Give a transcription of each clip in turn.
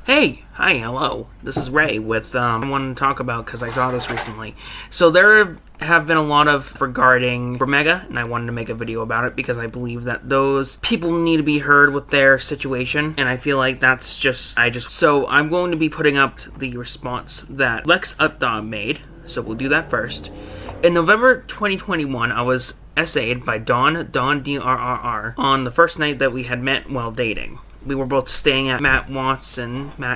Hi, hello. This is Ray with, I wanted to talk about, because I saw this recently. So there have been a lot of regarding SuperMega, and I wanted to make a video about it because I believe that those people need to be heard with their situation, and I feel like that's so I'm going to be putting up the response that Lex Updaw made, so we'll do that first. In November 2021, I was essayed by Don D-R-R-R, on the first night that we had met while dating. We were both staying at Matt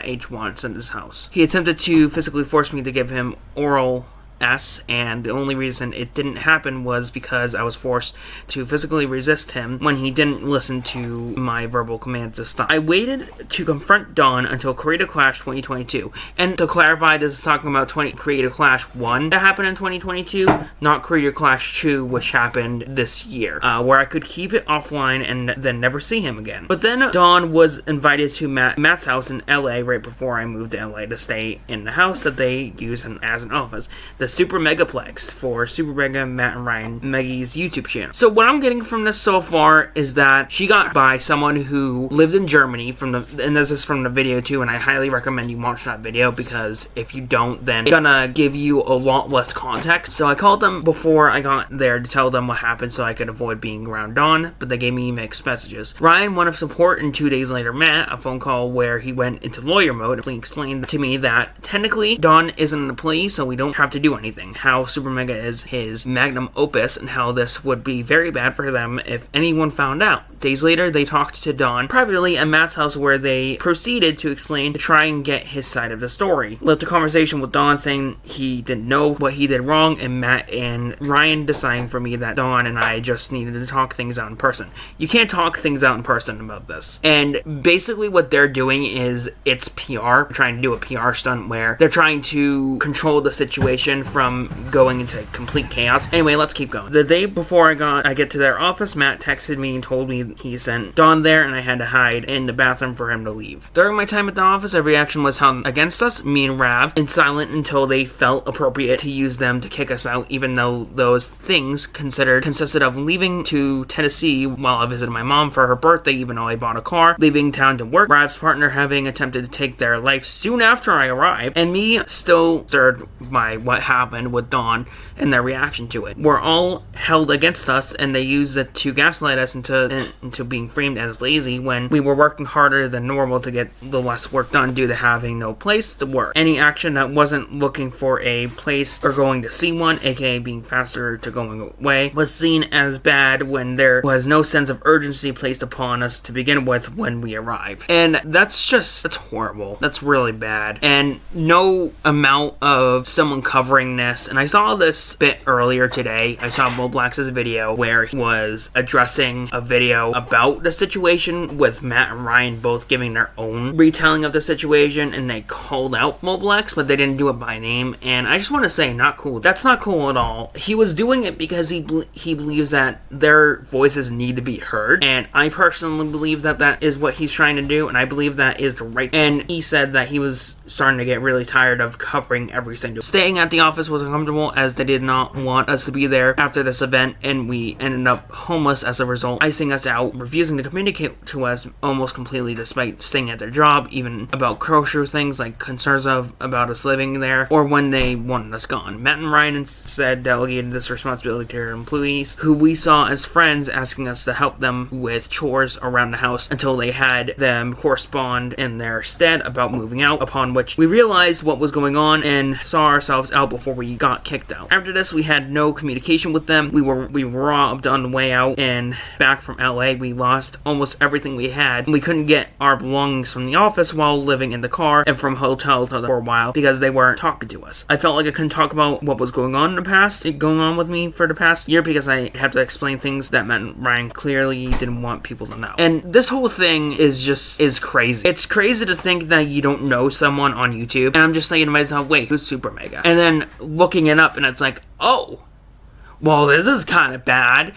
H. Watson's house. He attempted to physically force me to give him oral S, and the only reason it didn't happen was because I was forced to physically resist him when he didn't listen to my verbal commands to stop. I waited to confront Dawn until Creative Clash 2022, and to clarify, this is talking about Creative Clash 1 that happened in 2022, not Creative Clash 2, which happened this year, where I could keep it offline and then never see him again. But then Dawn was invited to Matt's house in LA right before I moved to LA to stay in the house that they use as an office. The SuperMegaplex for SuperMega, Matt and Ryan, Maggie's YouTube channel. So what I'm getting from this so far is that she got by someone who lived in Germany and this is from the video too, and I highly recommend you watch that video because if you don't, then it's gonna give you a lot less context. So I called them before I got there to tell them what happened so I could avoid being around Dawn, but they gave me mixed messages. Ryan wanted support, and 2 days later Matt, a phone call where he went into lawyer mode, and explained to me that technically Dawn isn't a plea, so we don't have to do anything, how SuperMega is his magnum opus, and how this would be very bad for them if anyone found out. Days later, they talked to Dawn privately at Matt's house, where they proceeded to explain to try and get his side of the story. Left a conversation with Dawn saying he didn't know what he did wrong, and Matt and Ryan deciding for me that Dawn and I just needed to talk things out in person. You can't talk things out in person about this. And basically what they're doing is, it's PR, trying to do a PR stunt where they're trying to control the situation from going into complete chaos. Anyway, let's keep going. The day before I get to their office, Matt texted me and told me he sent Dawn there and I had to hide in the bathroom for him to leave. During my time at the office, every action was held against us, me and Rav, and silent until they felt appropriate to use them to kick us out, even though those things consisted of leaving to Tennessee while I visited my mom for her birthday, even though I bought a car, leaving town to work, Rav's partner having attempted to take their life soon after I arrived, and me still stirred by what happened with Dawn and their reaction to it. Were all held against us, and they used it to gaslight us into being framed as lazy when we were working harder than normal to get the less work done due to having no place to work. Any action that wasn't looking for a place or going to see one, aka being faster to going away, was seen as bad when there was no sense of urgency placed upon us to begin with when we arrived. And that's horrible. That's really bad. And no amount of someone covering this, and I saw this bit earlier today. I saw Mo Black's video where he was addressing a video about the situation with Matt and Ryan both giving their own retelling of the situation, and they called out Mo Black's, but they didn't do it by name, and I just want to say, not cool. That's not cool at all. He was doing it because he believes that their voices need to be heard, and I personally believe that that is what he's trying to do, and I believe that is the right. And he said that he was starting to get really tired of covering every single. Staying at the office was uncomfortable as they did not want us to be there after this event, and we ended up homeless as a result, icing us out, refusing to communicate to us almost completely despite staying at their job, even about grocery things like concerns about us living there, or when they wanted us gone. Matt and Ryan instead delegated this responsibility to their employees, who we saw as friends, asking us to help them with chores around the house until they had them correspond in their stead about moving out, upon which we realized what was going on and saw ourselves out before we got kicked out. After this, we had no communication with them. We were robbed on the way out, and back from LA, we lost almost everything we had. We couldn't get our belongings from the office while living in the car, and from hotel to for a while because they weren't talking to us. I felt like I couldn't talk about what was going on with me for the past year, because I had to explain things that Matt and Ryan clearly didn't want people to know. And this whole thing is crazy. It's crazy to think that you don't know someone on YouTube, and I'm just thinking to myself, wait, who's SuperMega? And then looking it up, and it's like, oh, well, this is kind of bad.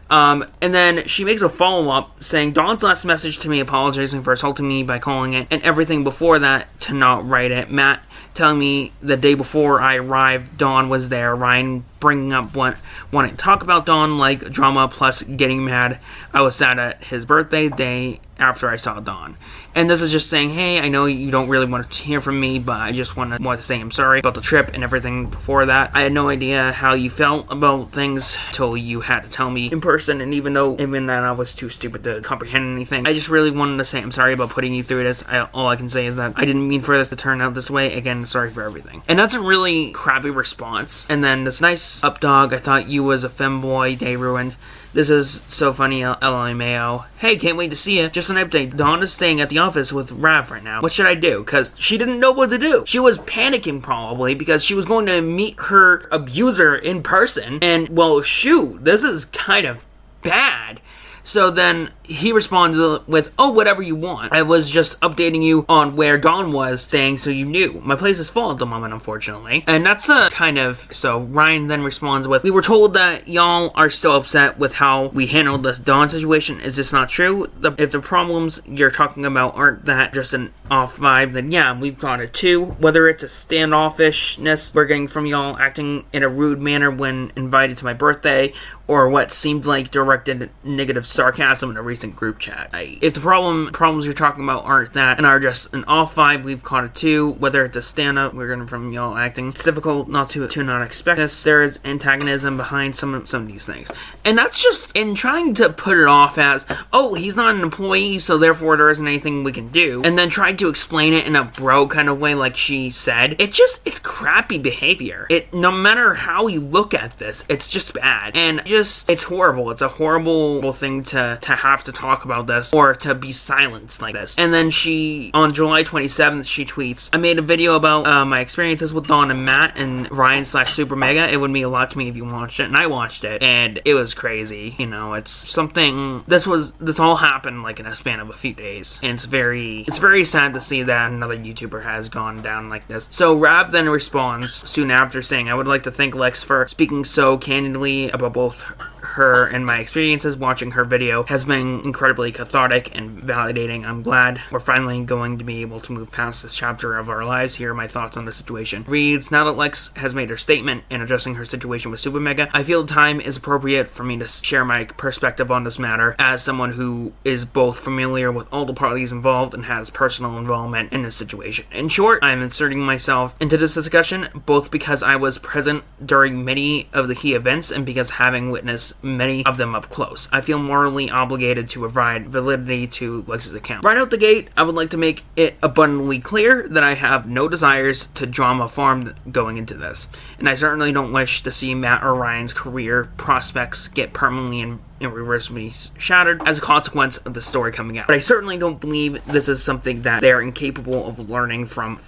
And then she makes a follow-up saying, Dawn's last message to me apologizing for assaulting me by calling it, and everything before that to not write it. Matt telling me the day before I arrived, Dawn was there. Ryan bringing up wanting to talk about Dawn, like drama plus getting mad. I was sad at his birthday day after I saw Dawn. And this is just saying, hey, I know you don't really want to hear from me, but I just want to say I'm sorry about the trip and everything before that. I had no idea how you felt about things till you had to tell me in person, and even then I was too stupid to comprehend anything. I just really wanted to say I'm sorry about putting you through this. All I can say is that I didn't mean for this to turn out this way. Again, sorry for everything. And that's a really crappy response. And then this nice up dog, I thought you was a femboy, day ruined. This is so funny, LMAO. Hey, can't wait to see you. Just an update. Dawn is staying at the office with Rav right now. What should I do? Because she didn't know what to do. She was panicking probably because she was going to meet her abuser in person. And, well, shoot, this is kind of bad. So then he responded with, oh, whatever you want. I was just updating you on where Dawn was staying so you knew. My place is full at the moment, unfortunately. And that's a kind of... So Ryan then responds with, we were told that y'all are still upset with how we handled this Dawn situation. Is this not true? If the problems you're talking about aren't that just an off vibe, then yeah, we've got it too. Whether it's a standoffishness we're getting from y'all acting in a rude manner when invited to my birthday, or what seemed like directed negative sarcasm in a recent group chat. If the problems you're talking about aren't that and are just an off vibe, we've caught it too. Whether it's a stand-up we're getting from y'all acting, it's difficult not to not expect this. There is antagonism behind some of these things. And that's just in trying to put it off as, oh, he's not an employee, so therefore there isn't anything we can do. And then trying to explain it in a bro kind of way like she said. It's crappy behavior. No matter how you look at this, it's just bad. And it's horrible. It's a horrible thing to have to talk about this or to be silenced like this. And then on July 27th, she tweets, I made a video about my experiences with Dawn and Matt and Ryan / SuperMega. It would mean a lot to me if you watched it. And I watched it, and it was crazy. You know, it's something, this all happened like in a span of a few days. And it's very sad to see that another YouTuber has gone down like this. So Rab then responds soon after saying, I would like to thank Lex for speaking so candidly about both her and my experiences. Watching her video has been incredibly cathartic and validating. I'm glad we're finally going to be able to move past this chapter of our lives. Here are my thoughts on the situation. Reads, now that Lex has made her statement in addressing her situation with SuperMega, I feel time is appropriate for me to share my perspective on this matter as someone who is both familiar with all the parties involved and has personal involvement in this situation. In short, I am inserting myself into this discussion both because I was present during many of the key events and because having witnessed many of them up close, I feel morally obligated to provide validity to Lex's account. Right out the gate, I would like to make it abundantly clear that I have no desires to drama farm going into this, and I certainly don't wish to see Matt or Ryan's career prospects get permanently irreversibly shattered as a consequence of the story coming out. But I certainly don't believe this is something that they're incapable of learning from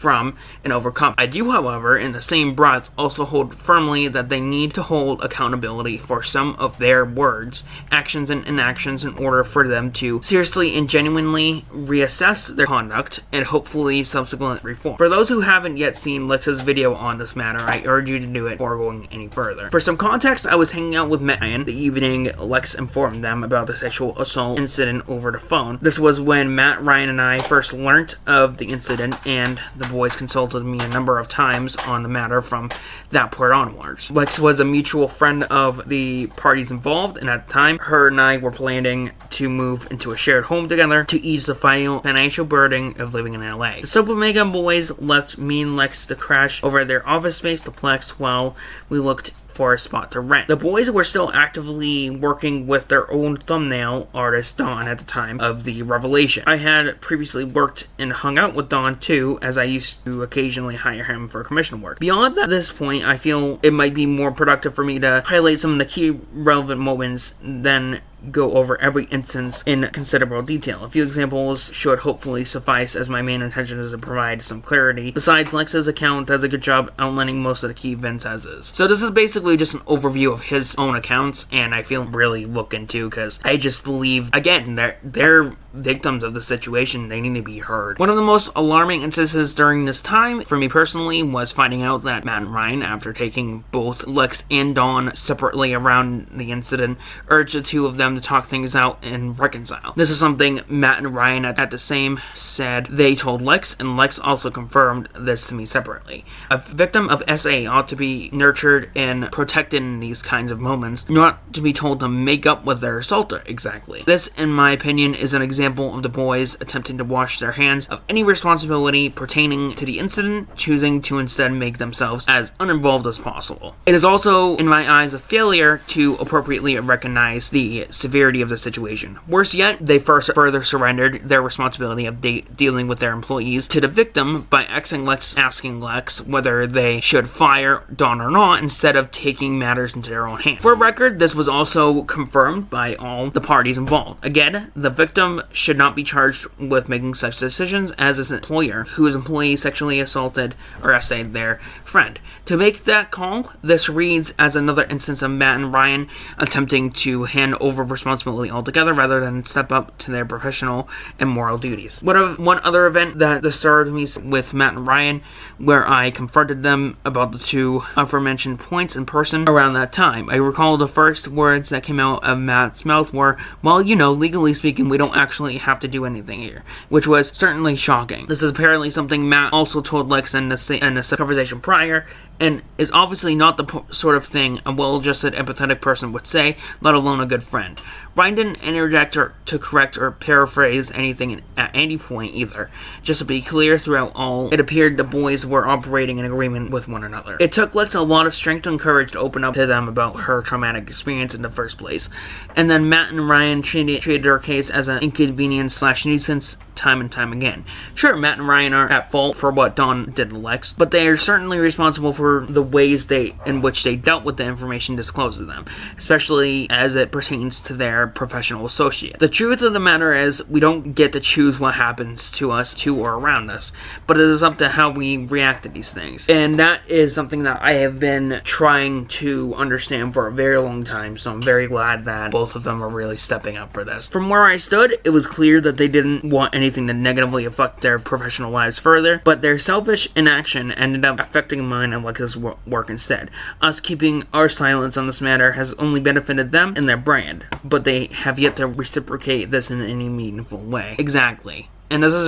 and overcome. I do, however, in the same breath, also hold firmly that they need to hold accountability for some of their words, actions, and inactions in order for them to seriously and genuinely reassess their conduct and hopefully subsequent reform. For those who haven't yet seen Lex's video on this matter, I urge you to do it before going any further. For some context, I was hanging out with Matt the evening Lex informed them about the sexual assault incident over the phone. This was when Matt, Ryan, and I first learnt of the incident, and the boys consulted me a number of times on the matter from that point onwards. Lex was a mutual friend of the parties involved, and at the time, her and I were planning to move into a shared home together to ease the financial burden of living in LA. The SuperMega boys left me and Lex to crash over at their office space, the Plex, while we looked for a spot to rent. The boys were still actively working with their own thumbnail artist, Dawn, at the time of the revelation. I had previously worked and hung out with Dawn too, as I used to occasionally hire him for commission work. Beyond that, at this point, I feel it might be more productive for me to highlight some of the key relevant moments than go over every instance in considerable detail. A few examples should hopefully suffice, as my main intention is to provide some clarity. Besides, Lex's account does a good job outlining most of the key events as is. So this is basically just an overview of his own accounts, and I feel really look into because I just believe, again, they're victims of the situation, they need to be heard. One of the most alarming instances during this time, for me personally, was finding out that Matt and Ryan, after taking both Lex and Dawn separately around the incident, urged the two of them to talk things out and reconcile. This is something Matt and Ryan at the same said they told Lex, and Lex also confirmed this to me separately. A victim of SA ought to be nurtured and protected in these kinds of moments, not to be told to make up with their assaulter exactly. This, in my opinion, is an example of the boys attempting to wash their hands of any responsibility pertaining to the incident, choosing to instead make themselves as uninvolved as possible. It is also, in my eyes, a failure to appropriately recognize the severity of the situation. Worse yet, they further surrendered their responsibility of dealing with their employees to the victim by asking Lex whether they should fire Dawn or not, instead of taking matters into their own hands. For record, this was also confirmed by all the parties involved. Again, the victim should not be charged with making such decisions as his employer, whose employee sexually assaulted or essayed their friend. To make that call, this reads as another instance of Matt and Ryan attempting to hand over responsibility altogether rather than step up to their professional and moral duties. One other event that disturbed me with Matt and Ryan, where I confronted them about the two aforementioned points in person around that time. I recall the first words that came out of Matt's mouth were, well, legally speaking, we don't actually have to do anything here, which was certainly shocking. This is apparently something Matt also told Lex in the conversation prior, and is obviously not the sort of thing a well-adjusted, empathetic person would say, let alone a good friend. Ryan didn't interject to correct or paraphrase anything at any point either. Just to be clear, throughout all, it appeared the boys were operating in agreement with one another. It took Lex a lot of strength and courage to open up to them about her traumatic experience in the first place. And then Matt and Ryan treated her case as an inconvenience/nuisance time and time again. Sure, Matt and Ryan are at fault for what Dawn did to Lex, but they are certainly responsible for the ways in which they dealt with the information disclosed to them, especially as it pertains to their professional associate. The truth of the matter is, we don't get to choose what happens to us, to or around us, but it is up to how we react to these things. And that is something that I have been trying to understand for a very long time, so I'm very glad that both of them are really stepping up for this. From where I stood, it was clear that they didn't want anything to negatively affect their professional lives further, but their selfish inaction ended up affecting mine and Lex's work instead. Us keeping our silence on this matter has only benefited them and their brand, but they have yet to reciprocate this in any meaningful way. Exactly. And this is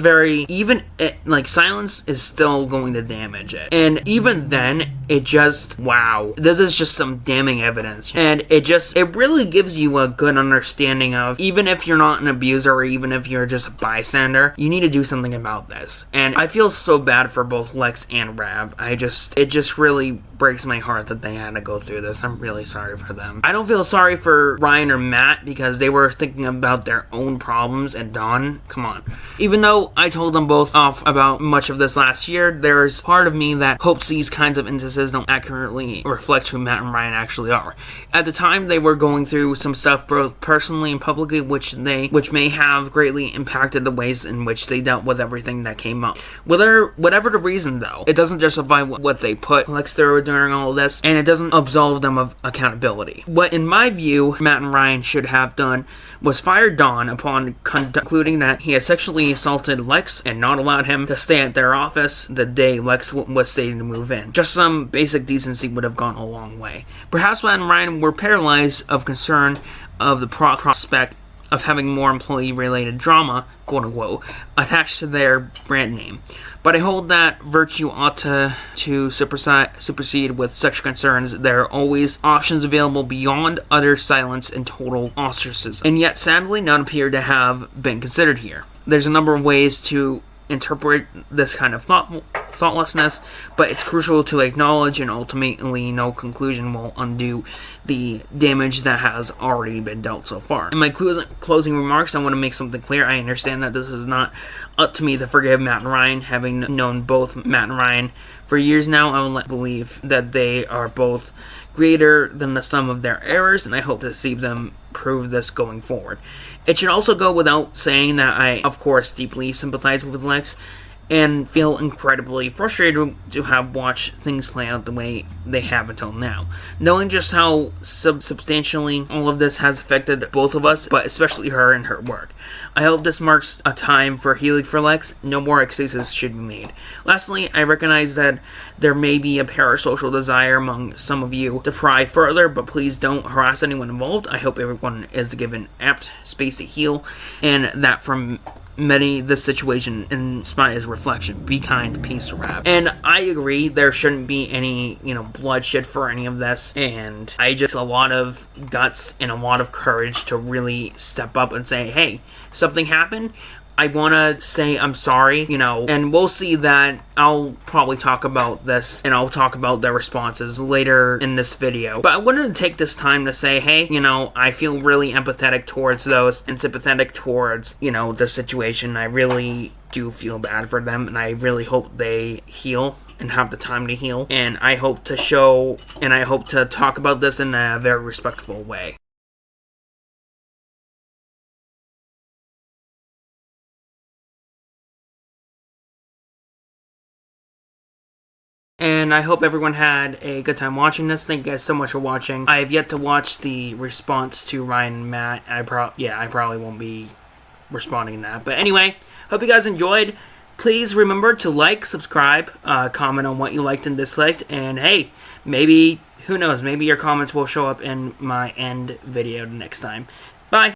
silence is still going to damage it. And even then, wow. This is just some damning evidence. And it really gives you a good understanding of, even if you're not an abuser or even if you're just a bystander, you need to do something about this. And I feel so bad for both Lex and Rav. It just really breaks my heart that they had to go through this. I'm really sorry for them. I don't feel sorry for Ryan or Matt because they were thinking about their own problems, and Dawn, come on. Even though I told them both off about much of this last year, there's part of me that hopes these kinds of instances don't accurately reflect who Matt and Ryan actually are. At the time, they were going through some stuff both personally and publicly, which may have greatly impacted the ways in which they dealt with everything that came up. Whatever the reason, though, it doesn't justify what they put Lex through during all of this, and it doesn't absolve them of accountability. What, in my view, Matt and Ryan should have done was fire Dawn upon concluding that he had sexually assaulted Lex and not allowed him to stay at their office the day Lex was stating to move in. Just some basic decency would have gone a long way. Perhaps Matt and Ryan were paralyzed of concern of the prospect of having more employee-related drama, quote-unquote, attached to their brand name. But I hold that virtue ought to supersede with such concerns. There are always options available beyond utter silence and total ostracism. And yet, sadly, none appear to have been considered here. There's a number of ways to interpret this kind of thoughtlessness, but it's crucial to acknowledge, and ultimately no conclusion will undo the damage that has already been dealt so far. In my closing remarks, I want to make something clear. I understand that this is not up to me to forgive Matt and Ryan. Having known both Matt and Ryan for years now, I would believe that they are both greater than the sum of their errors, and I hope to see them prove this going forward. It should also go without saying that I, of course, deeply sympathize with Lex and feel incredibly frustrated to have watched things play out the way they have until now. Knowing just how substantially all of this has affected both of us, but especially her and her work. I hope this marks a time for healing for Lex. No more excuses should be made. Lastly, I recognize that there may be a parasocial desire among some of you to pry further, but please don't harass anyone involved. I hope everyone is given apt space to heal, and that from many, this situation inspires reflection. Be kind, peace, rap. And I agree, there shouldn't be any, bloodshed for any of this. And I just, a lot of guts and a lot of courage to really step up and say, hey, something happened. I want to say I'm sorry, and we'll see that. I'll probably talk about this, and I'll talk about their responses later in this video. But I wanted to take this time to say, hey, I feel really empathetic towards those and sympathetic towards, the situation. I really do feel bad for them, and I really hope they heal and have the time to heal. And I hope to show, and I hope to talk about this in a very respectful way. And I hope everyone had a good time watching this. Thank you guys so much for watching. I have yet to watch the response to Ryan and Matt. I probably won't be responding to that. But anyway, hope you guys enjoyed. Please remember to like, subscribe, comment on what you liked and disliked. And hey, maybe, who knows, maybe your comments will show up in my end video next time. Bye.